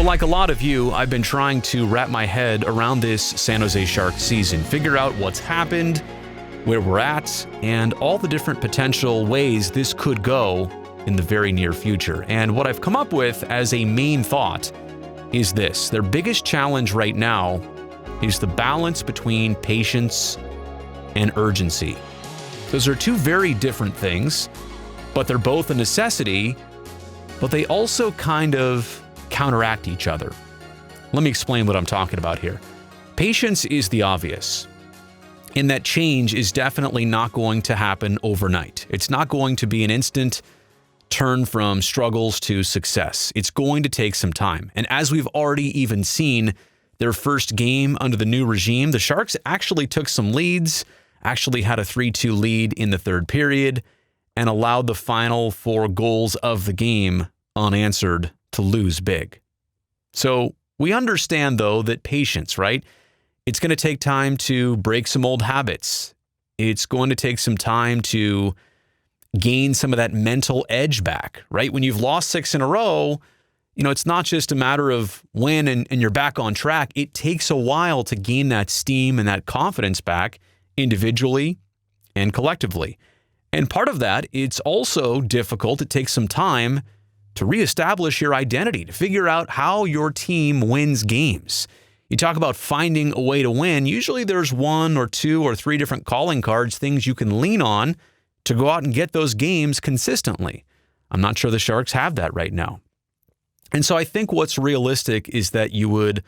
So like a lot of you, I've been trying to wrap my head around this San Jose Sharks season, figure out what's happened, where we're at, and all the different potential ways this could go in the very near future. And what I've come up with as a main thought is this. Their biggest challenge right now is the balance between patience and urgency. Those are two very different things, but they're both a necessity, but they also kind of counteract each other. Let me explain what I'm talking about here. Patience is the obvious, in that change is definitely not going to happen overnight. It's not going to be an instant turn from struggles to success. It's going to take some time. And as we've already even seen their first game under the new regime, the Sharks actually took some leads, actually had a 3-2 lead in the third period, and allowed the final 4 goals of the game unanswered to lose big. So we understand, though, that patience, right? It's going to take time to break some old habits. It's going to take some time to gain some of that mental edge back, right? When you've lost 6 in a row, it's not just a matter of when and you're back on track. It takes a while to gain that steam and that confidence back individually and collectively. And part of that, it's also difficult. It takes some time to reestablish your identity, to figure out how your team wins games. You talk about finding a way to win. Usually there's 1 or 2 or 3 different calling cards, things you can lean on to go out and get those games consistently. I'm not sure the Sharks have that right now. And so I think what's realistic is that you would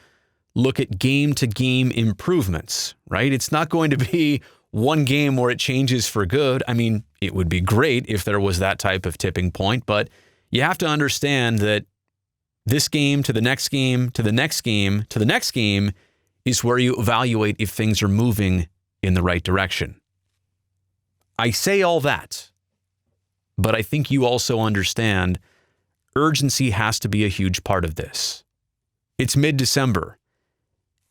look at game-to-game improvements, right? It's not going to be one game where it changes for good. I mean, it would be great if there was that type of tipping point, but you have to understand that this game to the next game to the next game to the next game is where you evaluate if things are moving in the right direction. I say all that, but I think you also understand urgency has to be a huge part of this. It's mid-December,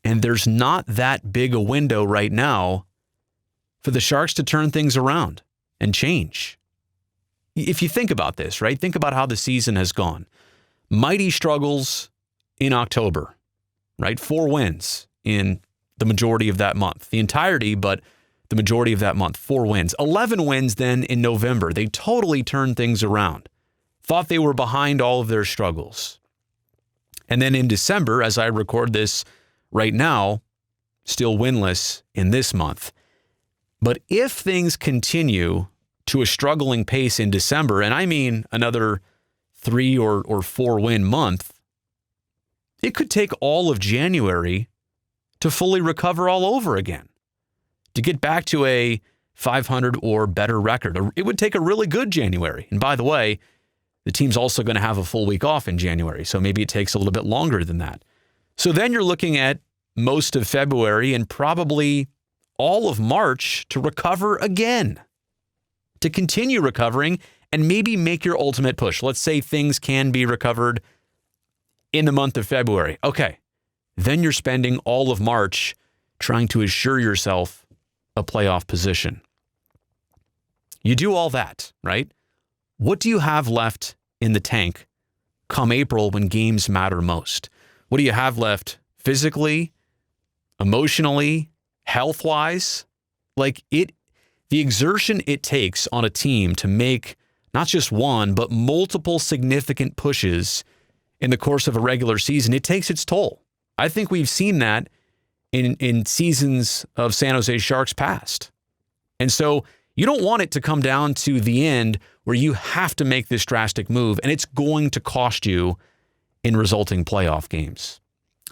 and there's not that big a window right now for the Sharks to turn things around and change. If you think about this, right? Think about how the season has gone. Mighty struggles in October, right? 4 wins in the majority of that month. The entirety, but the majority of that month, 4 wins. 11 wins then in November. They totally turned things around. Thought they were behind all of their struggles. And then in December, as I record this right now, still winless in this month. But if things continue to a struggling pace in December, and I mean another 3 or 4 win month, it could take all of January to fully recover all over again, to get back to a 500 or better record. It would take a really good January. And by the way, the team's also going to have a full week off in January, so maybe it takes a little bit longer than that. So then you're looking at most of February and probably all of March to recover again, to continue recovering and maybe make your ultimate push. Let's say things can be recovered in the month of February. Okay, then you're spending all of March trying to assure yourself a playoff position. You do all that, right? What do you have left in the tank come April when games matter most? What do you have left physically, emotionally, health-wise? The exertion it takes on a team to make not just one, but multiple significant pushes in the course of a regular season, it takes its toll. I think we've seen that in seasons of San Jose Sharks past. And so you don't want it to come down to the end where you have to make this drastic move, and it's going to cost you in resulting playoff games.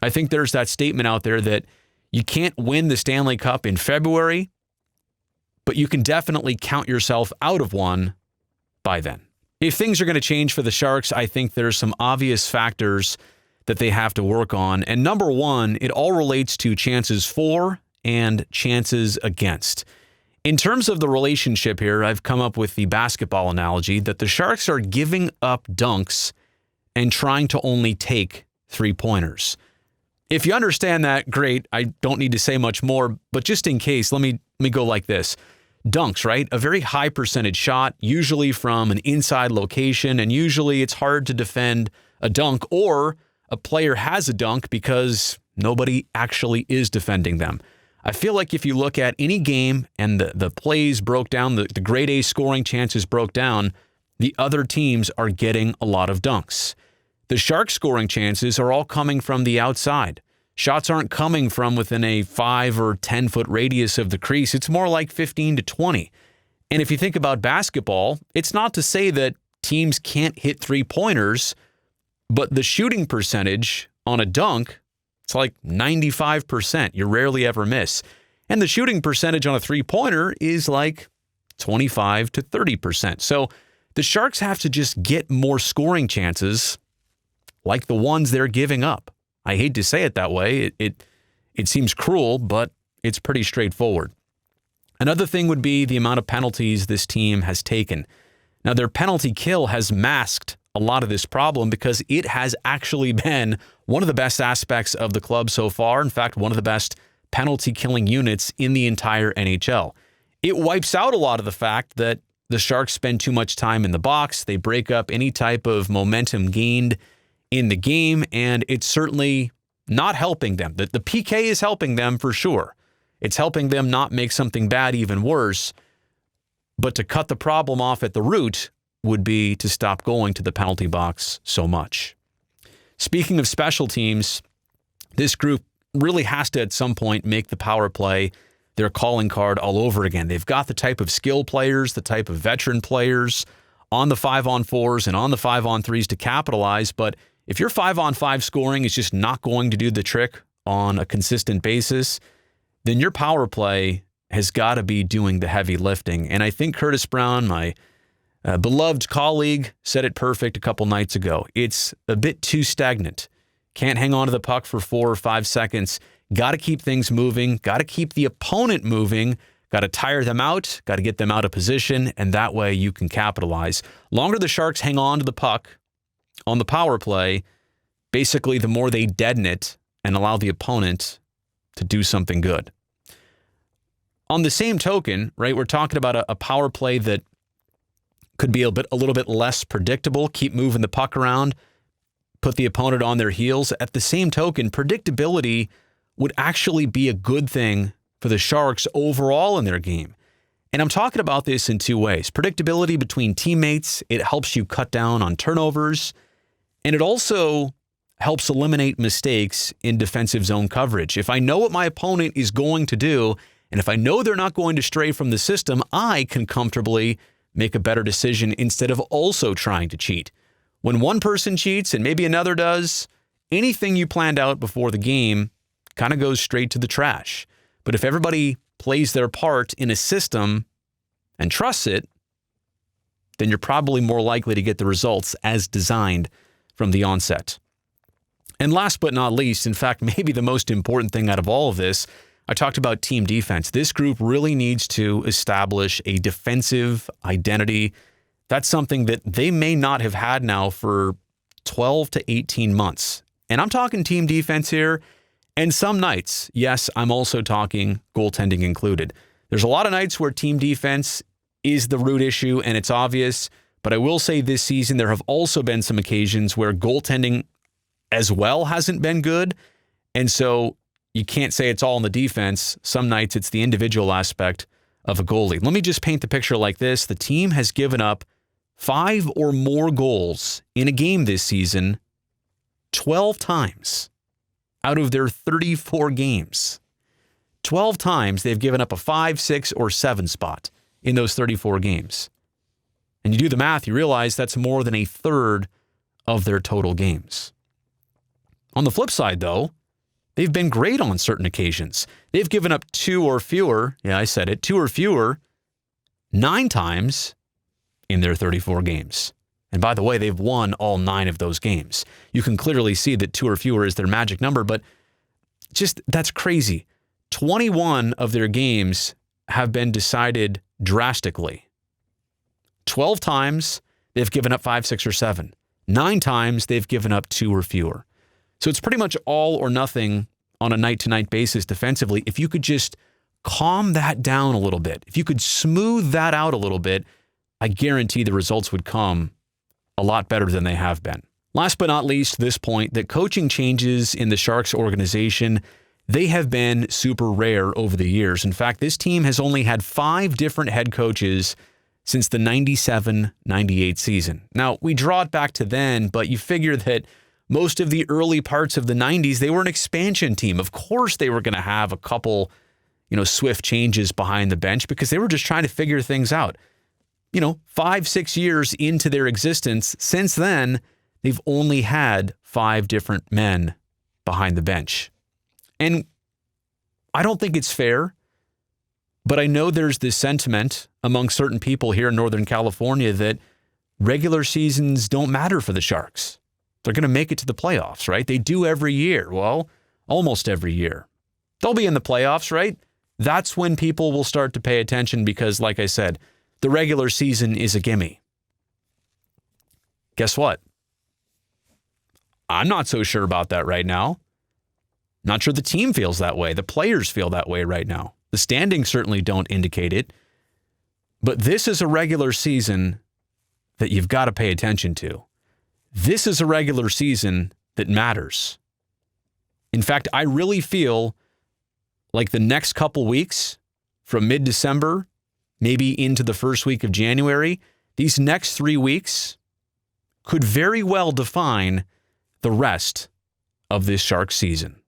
I think there's that statement out there that you can't win the Stanley Cup in February, but you can definitely count yourself out of one by then. If things are going to change for the Sharks, I think there's some obvious factors that they have to work on. And number one, it all relates to chances for and chances against. In terms of the relationship here, I've come up with the basketball analogy that the Sharks are giving up dunks and trying to only take 3-pointers. If you understand that, great. I don't need to say much more, but just in case, let me go like this. Dunks, right? A very high percentage shot, usually from an inside location, and usually it's hard to defend a dunk or a player has a dunk because nobody actually is defending them. I feel like if you look at any game and the plays broke down, the grade A scoring chances broke down, the other teams are getting a lot of dunks. The Sharks' scoring chances are all coming from the outside. Shots aren't coming from within a 5 or 10 foot radius of the crease. It's more like 15 to 20. And if you think about basketball, it's not to say that teams can't hit three-pointers, but the shooting percentage on a dunk, it's like 95%. You rarely ever miss. And the shooting percentage on a three-pointer is like 25 to 30%. So the Sharks have to just get more scoring chances like the ones they're giving up. I hate to say it that way. It seems cruel, but it's pretty straightforward. Another thing would be the amount of penalties this team has taken. Now, their penalty kill has masked a lot of this problem because it has actually been one of the best aspects of the club so far. In fact, one of the best penalty killing units in the entire NHL. It wipes out a lot of the fact that the Sharks spend too much time in the box. They break up any type of momentum gained in the game, and it's certainly not helping them. The PK is helping them for sure. It's helping them not make something bad even worse. But to cut the problem off at the root would be to stop going to the penalty box so much. Speaking of special teams, this group really has to at some point make the power play their calling card all over again. They've got the type of skill players, the type of veteran players on the 5-on-4s and on the 5-on-3s to capitalize. But if your 5-on-5 scoring is just not going to do the trick on a consistent basis, then your power play has got to be doing the heavy lifting. And I think Curtis Brown, my beloved colleague, said it perfect a couple nights ago. It's a bit too stagnant. Can't hang on to the puck for 4 or 5 seconds. Got to keep things moving. Got to keep the opponent moving. Got to tire them out. Got to get them out of position. And that way you can capitalize. Longer the Sharks hang on to the puck on the power play, basically the more they deaden it and allow the opponent to do something good. On the same token, right, we're talking about a power play that could be a little bit less predictable, keep moving the puck around, put the opponent on their heels. At the same token, predictability would actually be a good thing for the Sharks overall in their game. And I'm talking about this in two ways. Predictability between teammates, it helps you cut down on turnovers, and it also helps eliminate mistakes in defensive zone coverage. If I know what my opponent is going to do, and if I know they're not going to stray from the system, I can comfortably make a better decision instead of also trying to cheat. When one person cheats and maybe another does, anything you planned out before the game kind of goes straight to the trash. But if everybody plays their part in a system and trusts it, then you're probably more likely to get the results as designed from the onset. And last but not least, in fact, maybe the most important thing out of all of this, I talked about team defense. This group really needs to establish a defensive identity. That's something that they may not have had now for 12 to 18 months. And I'm talking team defense here. And some nights, yes, I'm also talking goaltending included. There's a lot of nights where team defense is the root issue and it's obvious. But I will say this season, there have also been some occasions where goaltending as well hasn't been good. And so you can't say it's all in the defense. Some nights it's the individual aspect of a goalie. Let me just paint the picture like this. The team has given up 5 or more goals in a game this season 12 times out of their 34 games. 12 times they've given up a 5, 6, or 7 spot in those 34 games. And you do the math, you realize that's more than a third of their total games. On the flip side, though, they've been great on certain occasions. They've given up 2 or fewer, 2 or fewer, 9 times in their 34 games. And by the way, they've won all 9 of those games. You can clearly see that 2 or fewer is their magic number, but just that's crazy. 21 of their games have been decided drastically. 12 times they've given up 5, 6, or 7. 9 times they've given up 2 or fewer. So it's pretty much all or nothing on a night-to-night basis defensively. If you could just calm that down a little bit, if you could smooth that out a little bit, I guarantee the results would come a lot better than they have been. Last but not least, this point, that coaching changes in the Sharks organization, they have been super rare over the years. In fact, this team has only had 5 different head coaches since the 97-98 season. Now, we draw it back to then, but you figure that most of the early parts of the 90s, they were an expansion team. Of course, they were going to have a couple, swift changes behind the bench because they were just trying to figure things out. 5-6 years into their existence, since then, they've only had 5 different men behind the bench. And I don't think it's fair, but I know there's this sentiment among certain people here in Northern California that regular seasons don't matter for the Sharks. They're going to make it to the playoffs, right? They do every year. Well, almost every year. They'll be in the playoffs, right? That's when people will start to pay attention because, like I said, the regular season is a gimme. Guess what? I'm not so sure about that right now. Not sure the team feels that way. The players feel that way right now. The standings certainly don't indicate it. But this is a regular season that you've got to pay attention to. This is a regular season that matters. In fact, I really feel like the next couple weeks, from mid-December, maybe into the first week of January, these next 3 weeks could very well define the rest of this Sharks season.